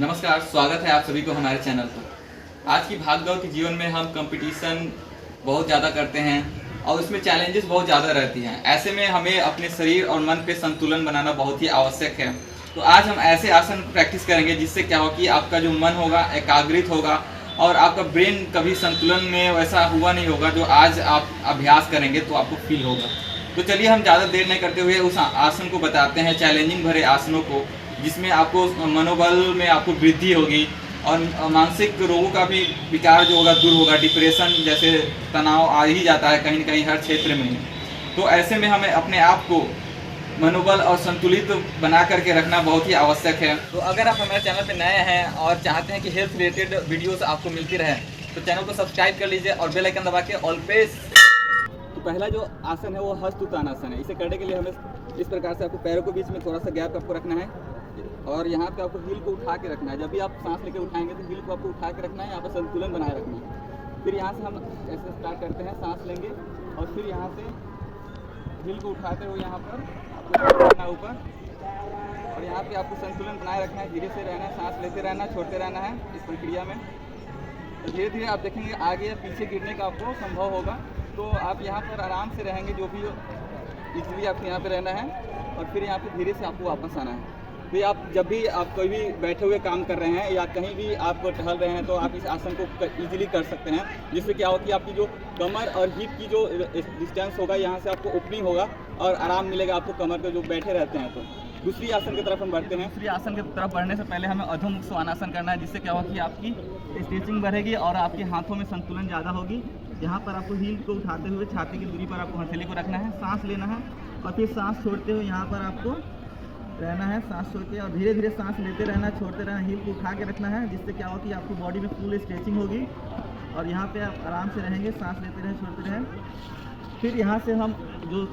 नमस्कार, स्वागत है आप सभी को हमारे चैनल पर। आज की भागदौड़ के जीवन में हम कंपटीशन बहुत ज़्यादा करते हैं और उसमें चैलेंजेस बहुत ज़्यादा रहती हैं। ऐसे में हमें अपने शरीर और मन पे संतुलन बनाना बहुत ही आवश्यक है। तो आज हम ऐसे आसन प्रैक्टिस करेंगे जिससे क्या हो कि आपका जो मन होगा एकाग्रित होगा और आपका ब्रेन कभी संतुलन में वैसा हुआ नहीं होगा जो आज आप अभ्यास करेंगे तो आपको फील होगा। तो चलिए हम ज़्यादा देर नहीं करते हुए उस आसन को बताते हैं, चैलेंजिंग भरे आसनों को, जिसमें आपको मनोबल में आपको वृद्धि होगी और मानसिक रोगों का भी विकार जो होगा दूर होगा। डिप्रेशन जैसे तनाव आ ही जाता है कहीं न कहीं हर क्षेत्र में। तो ऐसे में हमें अपने आप को मनोबल और संतुलित बना करके रखना बहुत ही आवश्यक है। तो अगर आप हमारे चैनल पर नए हैं और चाहते हैं कि हेल्थ रिलेटेड वीडियोस आपको मिलती रहे तो चैनल को सब्सक्राइब कर लीजिए और बेल आइकन दबा के ऑल पे। तो पहला जो आसन है वो हस्तोत्तानासन है। इसे करने के लिए हमें इस प्रकार से आपको पैरों के बीच में थोड़ा सा गैप आपको रखना है और यहाँ पे आपको हील को उठा के रखना है। जब भी आप सांस लेके उठाएंगे तो हील को आपको उठा के रखना है, यहाँ पर संतुलन बनाए रखना है। फिर यहाँ से हम ऐसे स्टार्ट करते हैं, सांस लेंगे और फिर यहाँ से हील को उठाते हुए यहाँ पर आपको रखना ऊपर और यहाँ पे आपको संतुलन बनाए रखना है। धीरे से रहना है, सांस लेते रहना, छोड़ते रहना है इस प्रक्रिया में। तो धीरे धीरे आप देखेंगे आगे या पीछे गिरने का आपको संभव होगा। तो आप यहाँ पर आराम से रहेंगे, जो भी इजीली आपको यहाँ पे रहना है और फिर यहाँ पे धीरे से आपको वापस आना है। तो आप जब भी आप कोई भी बैठे हुए काम कर रहे हैं या कहीं भी आप टहल रहे हैं तो आप इस आसन को इजीली कर सकते हैं, जिससे क्या हो कि आपकी जो कमर और हिप की जो डिस्टेंस होगा यहाँ से आपको ओपनिंग होगा और आराम मिलेगा आपको कमर पे जो बैठे रहते हैं। तो दूसरी आसन की तरफ हम बढ़ते हैं। दूसरी आसन की तरफ बढ़ने से पहले हमें अधोमुख स्वानासन करना है, जिससे क्या होगा कि आपकी स्ट्रेचिंग बढ़ेगी और आपके हाथों में संतुलन ज़्यादा होगी। यहाँ पर आपको हील को उठाते हुए छाती की दूरी पर आपको हथेली को रखना है, सांस लेना है और फिर सांस छोड़ते हुए यहाँ पर आपको रहना है। सांस छोड़ के और धीरे धीरे सांस लेते रहना, छोड़ते रहना, हील को उठा के रखना है, जिससे क्या होगा कि आपकी बॉडी में फुल स्ट्रेचिंग होगी और यहाँ पे आप आराम से रहेंगे, सांस लेते रहें, छोड़ते रहें। फिर यहाँ से हम जो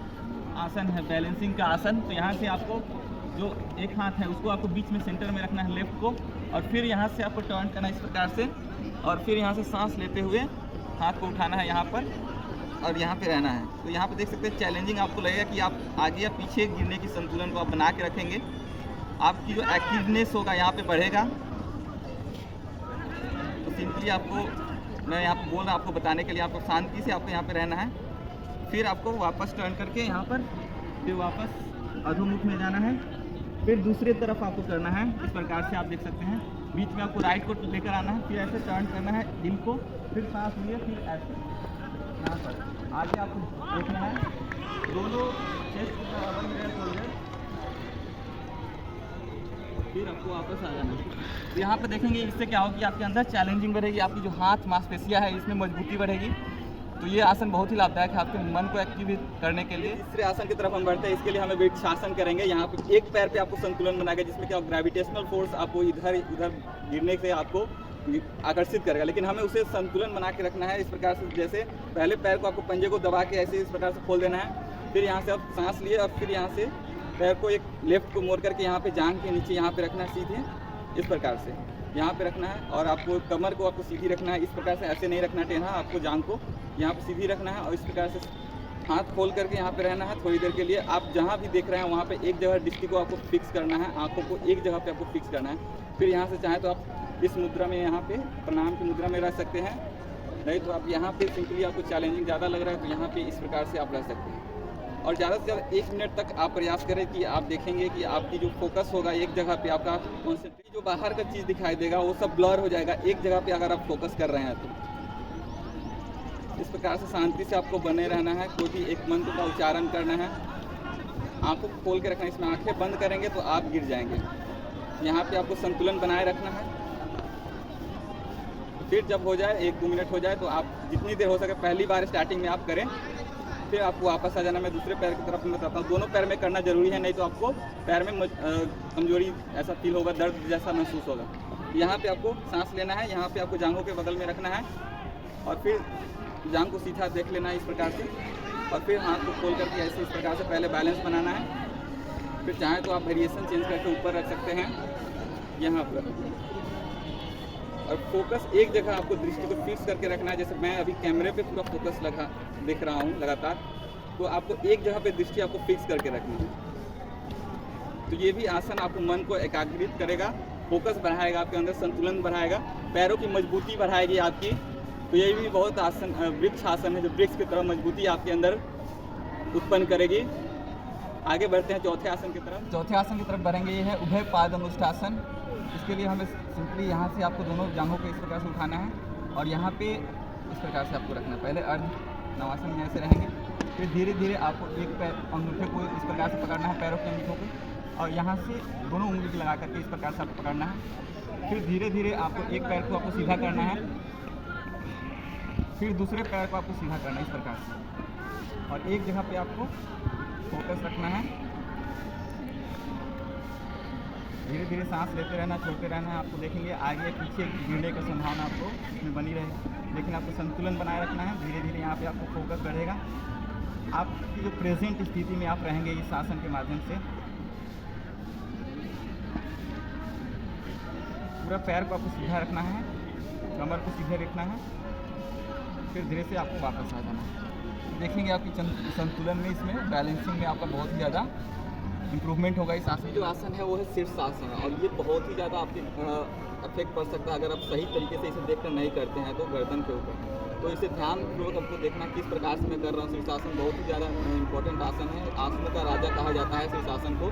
आसन है बैलेंसिंग का आसन, तो यहाँ से आपको जो एक हाथ है उसको आपको बीच में सेंटर में रखना है लेफ्ट को और फिर यहाँ से आपको टर्न करना है इस प्रकार से और फिर यहाँ से सांस लेते हुए हाथ को उठाना है यहाँ पर और यहाँ पे रहना है। तो यहाँ पे देख सकते हैं चैलेंजिंग आपको लगेगा कि आप आगे या पीछे गिरने की संतुलन को आप बना के रखेंगे। आपकी जो एक्टिवनेस होगा यहाँ पे बढ़ेगा। तो सिंपली आपको मैं यहाँ पे बोल रहा हूँ आपको बताने के लिए, आपको शांति से आपको यहाँ पे रहना है। फिर आपको वापस टर्न करके यहाँ पर फिर वापस अधोमुख में जाना है, फिर दूसरी तरफ आपको करना है। इस प्रकार से आप देख सकते हैं बीच में आपको राइट को लेकर आना है, फिर ऐसे टर्न करना है हिल को, फिर सांस लिए, फिर ऐसे यहाँ पर आगे आपको देखना है दोनों चेस्ट के बराबर में थोड़ी देर, फिर आपको वापस आ जाना है। तो यहाँ पर देखेंगे इससे क्या होगा कि आपके अंदर चैलेंजिंग बढ़ेगी, आपकी जो हाथ मांसपेशियाँ है इसमें मजबूती बढ़ेगी। तो ये आसन बहुत ही लाभदायक है आपके मन को एक्टिव करने के लिए। तीसरे आसन की तरफ हम बढ़ते हैं। इसके लिए हमें वृक्षासन करेंगे। यहाँ पे एक पैर पे आपको संतुलन बनाएगा, जिसमें क्या ग्रेविटेशनल फोर्स आपको इधर उधर गिरने से आपको आकर्षित करेगा, लेकिन हमें उसे संतुलन बना के रखना है। इस प्रकार से जैसे पहले पैर को आपको पंजे को दबा के ऐसे इस प्रकार से खोल देना है, फिर यहाँ से आप सांस लिए और फिर यहाँ से पैर को एक लेफ्ट को मोड़ करके यहाँ पे जांघ के नीचे यहाँ पे रखना है, सीधे इस प्रकार से यहाँ पे रखना है और आपको कमर को आपको सीधी रखना है। इस प्रकार से ऐसे नहीं रखना टेढ़ा, आपको जांघ को यहाँ पे सीधी रखना है और इस प्रकार से हाथ खोल करके यहाँ पे रहना है थोड़ी देर के लिए। आप जहाँ भी देख रहे हैं वहाँ पे एक जगह दृष्टि को आपको फिक्स करना है, आंखों को एक जगह पे आपको फिक्स करना है। फिर यहाँ से चाहें तो आप इस मुद्रा में यहाँ पे प्रणाम की मुद्रा में रह सकते हैं, नहीं तो आप यहाँ पे सिंपली आपको चैलेंजिंग ज़्यादा लग रहा है तो यहाँ पे इस प्रकार से आप रह सकते हैं। और ज़्यादा से ज़्यादा 1 मिनट तक आप प्रयास करें कि आप देखेंगे कि आपकी जो फोकस होगा एक जगह पे, आपका कॉन्सेंट्रेट जो बाहर का चीज़ दिखाई देगा वो सब ब्लर हो जाएगा एक जगह पे अगर आप फोकस कर रहे हैं। तो इस प्रकार से शांति से आपको बने रहना है, कोई भी एक मंत्र का उच्चारण करना है, आंखों को खोल के रखना है। इसमें आंखें बंद करेंगे तो आप गिर जाएंगे। यहाँ पे आपको संतुलन बनाए रखना है। फिर जब हो जाए 1-2 मिनट हो जाए तो आप जितनी देर हो सके पहली बार स्टार्टिंग में आप करें, फिर आपको वापस आ जाना। मैं दूसरे पैर की तरफ में बताता हूँ। दोनों पैर में करना जरूरी है, नहीं तो आपको पैर में कमजोरी ऐसा फील होगा, दर्द जैसा महसूस होगा। यहाँ पे आपको सांस लेना है, यहाँ पे आपको जांघों के बगल में रखना है और फिर जांघ को सीधा देख लेना है इस प्रकार से और फिर हाथ को खोल करके ऐसे इस प्रकार से पहले बैलेंस बनाना है। फिर चाहें तो आप वेरिएशन चेंज करके ऊपर रख सकते हैं यहाँ पर और फोकस एक जगह आपको दृष्टि को फिक्स करके रखना है। जैसे मैं अभी कैमरे पे पूरा फोकस देख रहा हूँ लगातार, तो आपको एक जगह पे दृष्टि आपको फिक्स करके रखनी है। तो ये भी आसन आपको मन को एकाग्रित करेगा फोकस बढ़ाएगा, आपके अंदर संतुलन बढ़ाएगा, पैरों की मजबूती बढ़ाएगी आपकी। तो ये भी बहुत आसन वृक्ष आसन है जो वृक्ष की तरह मजबूती आपके अंदर उत्पन्न करेगी। आगे बढ़ते हैं चौथे आसन की तरफ। चौथे आसन की तरफ बढ़ेंगे, ये है उभय पाद अनुष्ठासन। इसके लिए हमें सिंपली यहाँ से आपको दोनों जांघों को इस प्रकार से उठाना है और यहाँ पे इस प्रकार से आपको रखना है। पहले अर्ध नवासन में ऐसे रहेंगे, फिर धीरे धीरे आपको एक पैर अंगूठे को इस प्रकार से पकड़ना है, पैरों के अंगूठों को, और यहाँ से दोनों उंगली लगा करके इस प्रकार से आपको पकड़ना है। फिर धीरे धीरे आपको एक पैर को आपको सीधा करना है, फिर दूसरे पैर को आपको सीधा करना है इस प्रकार से, और एक जगह पे आपको फोकस रखना है। धीरे धीरे सांस लेते रहना, छोड़ते रहना है। आपको देखेंगे आगे पीछे गिरने की संभावना आपको इसमें बनी रहेगी, लेकिन आपको संतुलन बनाए रखना है। धीरे धीरे यहाँ पे आपको फोकस बढ़ेगा। आपकी जो प्रेजेंट स्थिति में आप रहेंगे इस आसन के माध्यम से, पूरा पैर को आपको सीधा रखना है, कमर को सीधे रखना है, फिर धीरे से आपको वापस आ जाना है। देखेंगे आपकी संतुलन में, इसमें बैलेंसिंग में आपका बहुत ही ज़्यादा इम्प्रूवमेंट होगा। इस आसन जो आसन है वो है शीर्षासन, और ये बहुत ही ज़्यादा आपके इफेक्ट पड़ सकता है अगर आप सही तरीके से इसे देखकर नहीं करते हैं तो गर्दन के ऊपर। तो इसे ध्यानपूर्वक आपको देखना किस प्रकार से मैं कर रहा हूँ। शीर्षासन बहुत ही ज़्यादा इंपॉर्टेंट आसन है, आसनों का राजा कहा जाता है शीर्षासन को।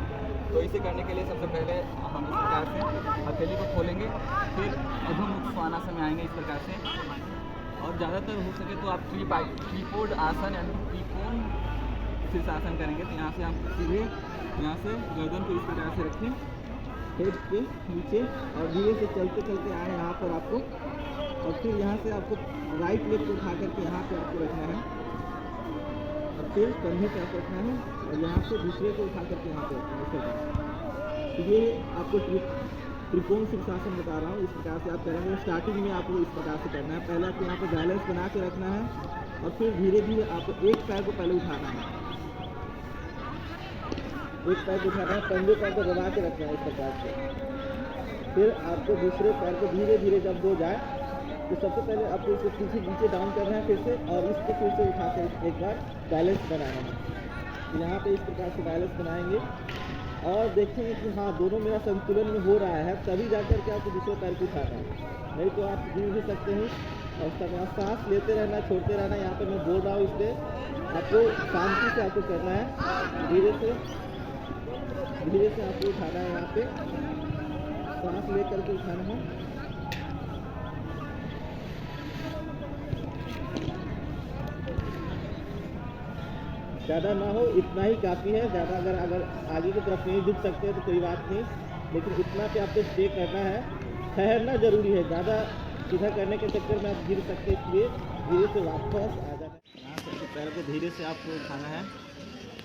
तो इसे करने के लिए सबसे पहले हम इस प्रकार से हथेली को खोलेंगे, फिर अधोमुख स्वानासन में आएंगे इस प्रकार से, और ज़्यादातर हो सके तो आप ट्रीपोड आसन यानी त्रिकोण शीर्षासन करेंगे। तो यहाँ से हम सीधे यहाँ से गर्दन को इस प्रकार से रखें, हेड के नीचे, और धीरे से चलते चलते आए यहाँ पर आपको, और फिर यहाँ से आपको राइट लेग को उठा करके यहाँ पे आपको रखना है, और फिर कंधे पे आपको रखना है, और यहाँ से दूसरे को उठा करके यहाँ पे रखना है। तो ये आपको त्रिकोण शीर्षासन बता रहा हूँ, इस प्रकार से आप करेंगे। स्टार्टिंग में आपको इस प्रकार से करना है, पहले आपको यहाँ पे बैलेंस बना के रखना है, और फिर धीरे धीरे आपको एक पैर को पहले उठाना है, एक पैर को उठाना है, पंजे पैर को दबा के रखना है इस प्रकार से। फिर आपको दूसरे पैर को धीरे धीरे जब हो जाए तो सबसे पहले आपको इसे पीछे नीचे डाउन करना है फिर से, और इसको फिर से उठा कर एक बार बैलेंस बनाना है। यहाँ पे इस प्रकार से बैलेंस बनाएंगे और देखेंगे कि हाँ दोनों मेरा संतुलन में हो रहा है, तभी जाकर के आपको दूसरे पैर को उठाना है, नहीं तो आप गिर भी सकते हैं। और उसका सांस लेते रहना, छोड़ते रहना। यहाँ पे मैं बोल रहा हूँ, इसलिए आपको शांति से आपको करना है, धीरे से आपको उठाना है। यहाँ पे सांस ले करके उठाना है। ज़्यादा ना हो, इतना ही काफ़ी है। ज़्यादा अगर आगे की तरफ नहीं झुक सकते तो कोई बात नहीं, लेकिन इतना पे आपको स्टे करना है। ठहरना ज़रूरी है, ज़्यादा सीधा करने के चक्कर में आप गिर सकते, इसलिए धीरे से वापस आ जाना है। यहाँ से पैर को धीरे से आपको उठाना है,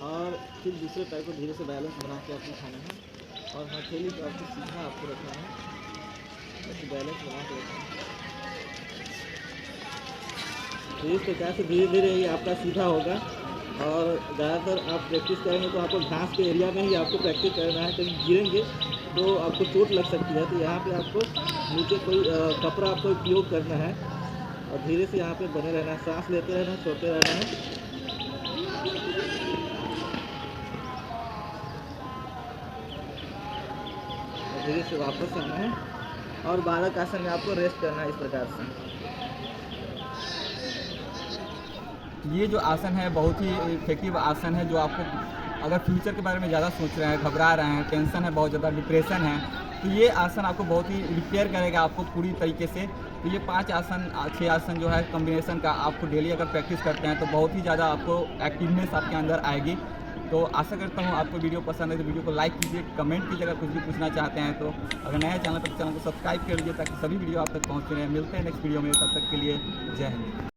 और फिर दूसरे पैर को धीरे से बैलेंस बना के आपको उठाना है, और हथेली को आपको सीधा आपको रखना है, तो बैलेंस बना के रखना है। तो इस प्रकार से धीरे धीरे ये आपका सीधा होगा। और ज़्यादातर आप प्रैक्टिस करेंगे तो आपको घास के एरिया में ही आपको प्रैक्टिस करना है, कहीं गिरेंगे तो आपको चोट लग सकती है। तो यहाँ पे आपको नीचे कोई कपड़ा आपको उपयोग करना है, और धीरे से यहाँ पे बने रहना है, सांस लेते रहना, छोड़ते रहना है। धीरे से वापस आना है, और बालक आसन में आपको रेस्ट करना है इस प्रकार से। ये जो आसन है बहुत ही इफेक्टिव आसन है, जो आपको अगर फ्यूचर के बारे में ज़्यादा सोच रहे हैं, घबरा रहे हैं, टेंशन है, बहुत ज़्यादा डिप्रेशन है, तो ये आसन आपको बहुत ही रिपेयर करेगा आपको पूरी तरीके से। तो ये 5 आसन 6 आसन जो है कॉम्बिनेशन का, आपको डेली अगर प्रैक्टिस करते हैं तो बहुत ही ज़्यादा आपको एक्टिवनेस आपके अंदर आएगी। तो आशा करता हूँ आपको वीडियो पसंद है तो वीडियो को लाइक कीजिए, कमेंट कीजिए अगर कुछ भी पूछना चाहते हैं तो। अगर नया चैनल तो चैनल को सब्सक्राइब कर लीजिए ताकि सभी वीडियो आप तक पहुँचते रहें। मिलते हैं नेक्स्ट वीडियो में, तब तक के लिए जय हिंद।